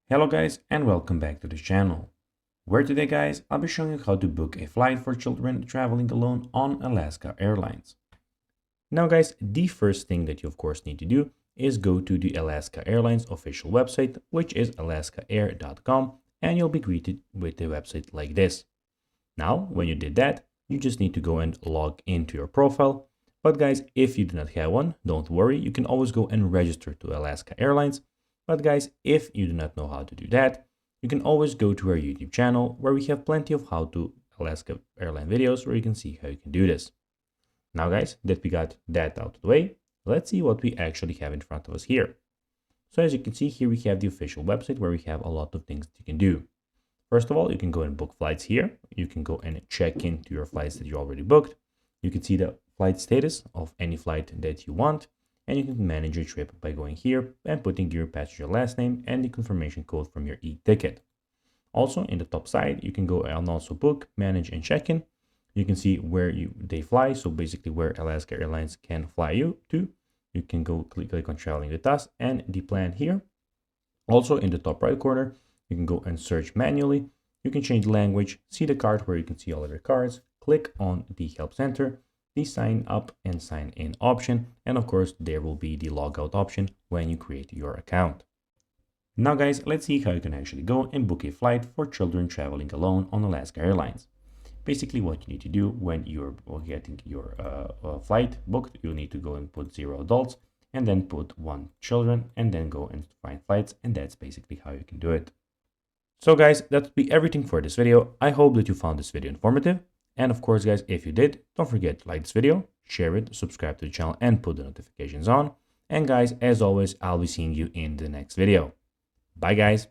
Hello guys and welcome back to the channel, where today guys I'll be showing you how to book a flight for children traveling alone on Alaska Airlines. Now guys, the first thing that you of course need to do is go to the Alaska Airlines official website, which is alaskaair.com, and you'll be greeted with a website like this. Now when you did that, you just need to go and log into your profile. But guys, if you do not have one, don't worry, you can always go and register to Alaska Airlines. But guys, if you do not know how to do that, you can always go to our YouTube channel where we have plenty of how to Alaska Airline videos where you can see how you can do this. Now guys, that we got that out of the way, let's see what we actually have in front of us here. So as you can see here, we have the official website where we have a lot of things that you can do. First of all, you can go and book flights here. You can go and check into your flights that you already booked. You can see the flight status of any flight that you want. And you can manage your trip by going here and putting your passenger last name and the confirmation code from your e-ticket. Also, in the top side, you can go and also book, manage, and check-in. You can see where they fly, so basically where Alaska Airlines can fly you to. You can go click on traveling with us and the plan here. Also, in the top right corner, you can go and search manually. You can change language, see the card where you can see all of your cards, click on the help center, the sign up and sign in option, and of course there will be the logout option when you create your account. Now guys, let's see how you can actually go and book a flight for children traveling alone on Alaska Airlines. Basically what you need to do when you're getting your flight booked, you need to go and put 0 adults and then put 1 children and then go and find flights, and that's basically how you can do it. So guys, that would be everything for this video. I hope that you found this video informative. And of course, guys, if you did, don't forget to like this video, share it, subscribe to the channel, and put the notifications on. And guys, as always, I'll be seeing you in the next video. Bye, guys.